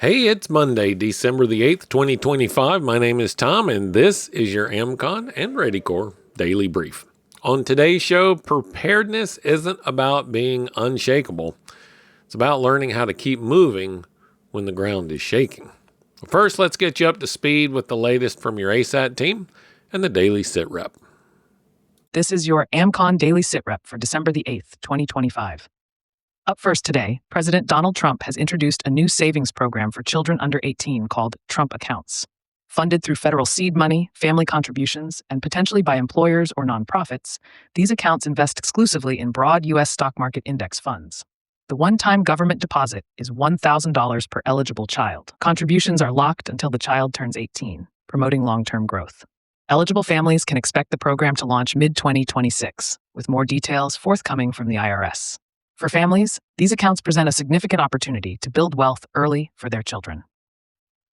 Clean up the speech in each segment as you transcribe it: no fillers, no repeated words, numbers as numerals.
Hey, it's Monday, December the 8th, 2025. My name is Tom, and this is your AmCon and ReadyCorps Daily Brief. On today's show, preparedness isn't about being unshakable. It's about learning how to keep moving when the ground is shaking. First, let's get you up to speed with the latest from your ASAT team and the Daily Sit Rep. This is your AmCon Daily Sit Rep for December the 8th, 2025. Up first today, President Donald Trump has introduced a new savings program for children under 18 called Trump Accounts. Funded through federal seed money, family contributions, and potentially by employers or nonprofits, these accounts invest exclusively in broad U.S. stock market index funds. The one-time government deposit is $1,000 per eligible child. Contributions are locked until the child turns 18, promoting long-term growth. Eligible families can expect the program to launch mid-2026, with more details forthcoming from the IRS. For families, these accounts present a significant opportunity to build wealth early for their children.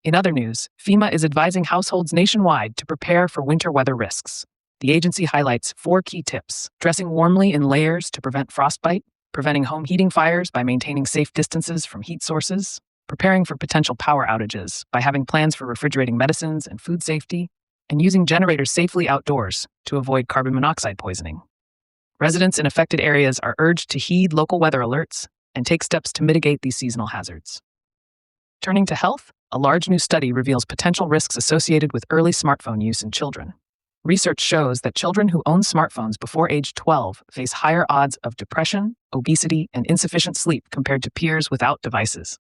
In other news, FEMA is advising households nationwide to prepare for winter weather risks. The agency highlights 4 key tips: dressing warmly in layers to prevent frostbite, preventing home heating fires by maintaining safe distances from heat sources, preparing for potential power outages by having plans for refrigerating medicines and food safety, and using generators safely outdoors to avoid carbon monoxide poisoning. Residents in affected areas are urged to heed local weather alerts and take steps to mitigate these seasonal hazards. Turning to health, a large new study reveals potential risks associated with early smartphone use in children. Research shows that children who own smartphones before age 12 face higher odds of depression, obesity, and insufficient sleep compared to peers without devices.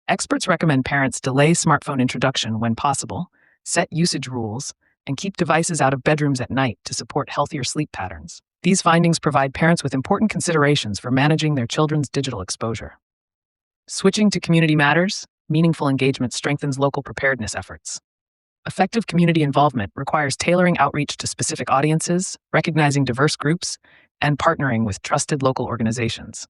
Experts recommend parents delay smartphone introduction when possible, set usage rules, and keep devices out of bedrooms at night to support healthier sleep patterns. These findings provide parents with important considerations for managing their children's digital exposure. Switching to community matters, meaningful engagement strengthens local preparedness efforts. Effective community involvement requires tailoring outreach to specific audiences, recognizing diverse groups, and partnering with trusted local organizations.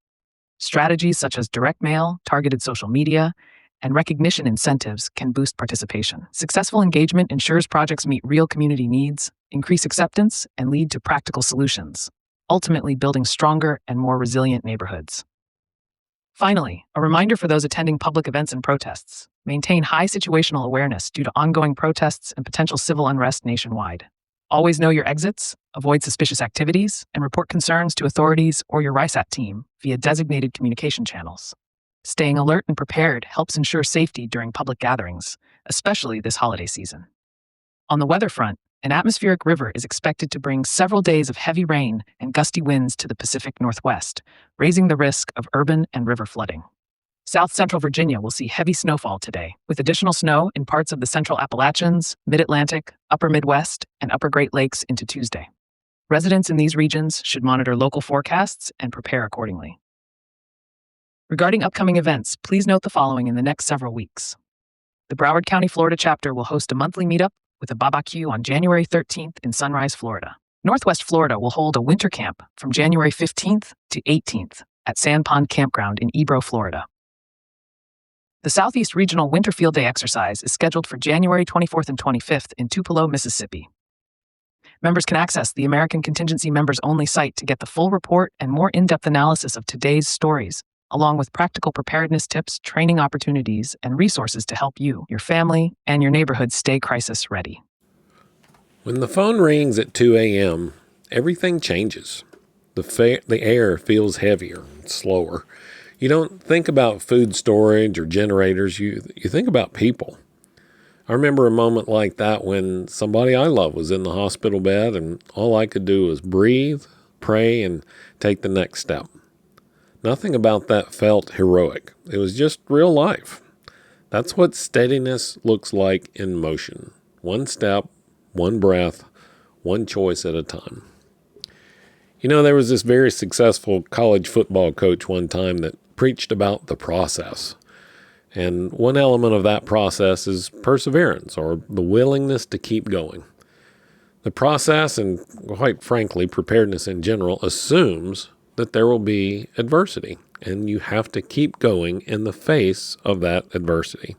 Strategies such as direct mail, targeted social media, and recognition incentives can boost participation. Successful engagement ensures projects meet real community needs, increase acceptance, and lead to practical solutions, ultimately building stronger and more resilient neighborhoods. Finally, a reminder for those attending public events and protests: maintain high situational awareness due to ongoing protests and potential civil unrest nationwide. Always know your exits, avoid suspicious activities, and report concerns to authorities or your RISAT team via designated communication channels. Staying alert and prepared helps ensure safety during public gatherings, especially this holiday season. On the weather front, an atmospheric river is expected to bring several days of heavy rain and gusty winds to the Pacific Northwest, raising the risk of urban and river flooding. South Central Virginia will see heavy snowfall today, with additional snow in parts of the Central Appalachians, Mid-Atlantic, Upper Midwest, and Upper Great Lakes into Tuesday. Residents in these regions should monitor local forecasts and prepare accordingly. Regarding upcoming events, please note the following in the next several weeks. The Broward County, Florida chapter will host a monthly meetup with a barbecue on January 13th in Sunrise, Florida. Northwest Florida will hold a winter camp from January 15th to 18th at Sand Pond Campground in Ebro, Florida. The Southeast Regional Winter Field Day exercise is scheduled for January 24th and 25th in Tupelo, Mississippi. Members can access the American Contingency Members Only site to get the full report and more in-depth analysis of today's stories, along with practical preparedness tips, training opportunities, and resources to help you, your family, and your neighborhood stay crisis ready. When the phone rings at 2 a.m., everything changes. The air feels heavier, slower. You don't think about food storage or generators, you think about people. I remember a moment like that when somebody I love was in the hospital bed and all I could do was breathe, pray, and take the next step. Nothing about that felt heroic. It was just real life. That's what steadiness looks like in motion. One step, one breath, one choice at a time. You know, there was this very successful college football coach one time that preached about the process. And one element of that process is perseverance, or the willingness to keep going. The process, and quite frankly, preparedness in general, assumes that there will be adversity, and you have to keep going in the face of that adversity.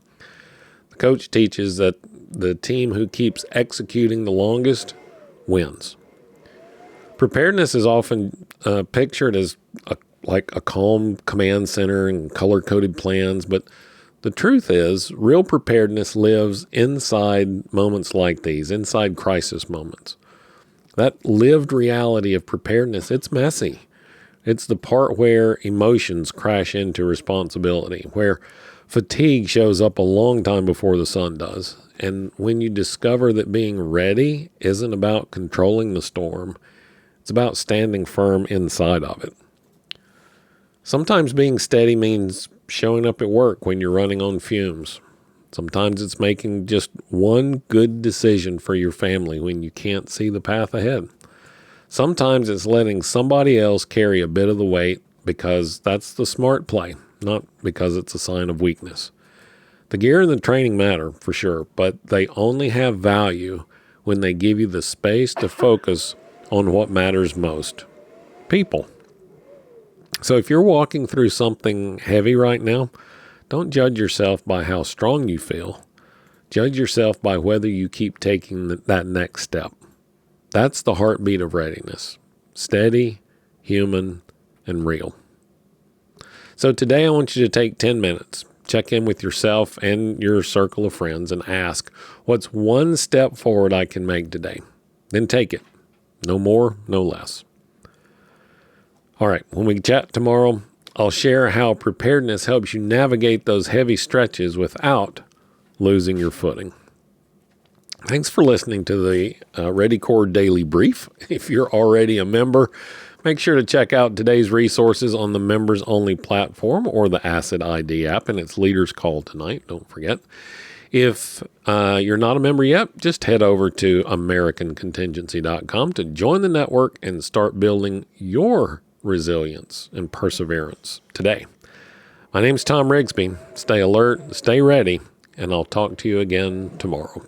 The coach teaches that the team who keeps executing the longest wins. Preparedness is often pictured as like a calm command center and color-coded plans, but The truth is, real preparedness lives inside moments like these, inside crisis moments. That lived reality of preparedness, it's messy. It's the part where emotions crash into responsibility, where fatigue shows up a long time before the sun does. And when you discover that being ready isn't about controlling the storm, it's about standing firm inside of it. Sometimes being steady means showing up at work when you're running on fumes. Sometimes it's making just one good decision for your family when you can't see the path ahead. Sometimes it's letting somebody else carry a bit of the weight because that's the smart play, not because it's a sign of weakness. The gear and the training matter, for sure, but they only have value when they give you the space to focus on what matters most: people. So if you're walking through something heavy right now, don't judge yourself by how strong you feel. Judge yourself by whether you keep taking that next step. That's the heartbeat of readiness: steady, human, and real. So today I want you to take 10 minutes, check in with yourself and your circle of friends and ask, what's one step forward I can make today? Then take it. No more, no less. All right, when we chat tomorrow, I'll share how preparedness helps you navigate those heavy stretches without losing your footing. Thanks for listening to the ReadyCore Daily Brief. If you're already a member, make sure to check out today's resources on the members only platform or the Asset ID app and its leaders call tonight. Don't forget. If you're not a member yet, just head over to AmericanContingency.com to join the network and start building your resilience and perseverance today. My name's Tom Rigsby. Stay alert, stay ready, and I'll talk to you again tomorrow.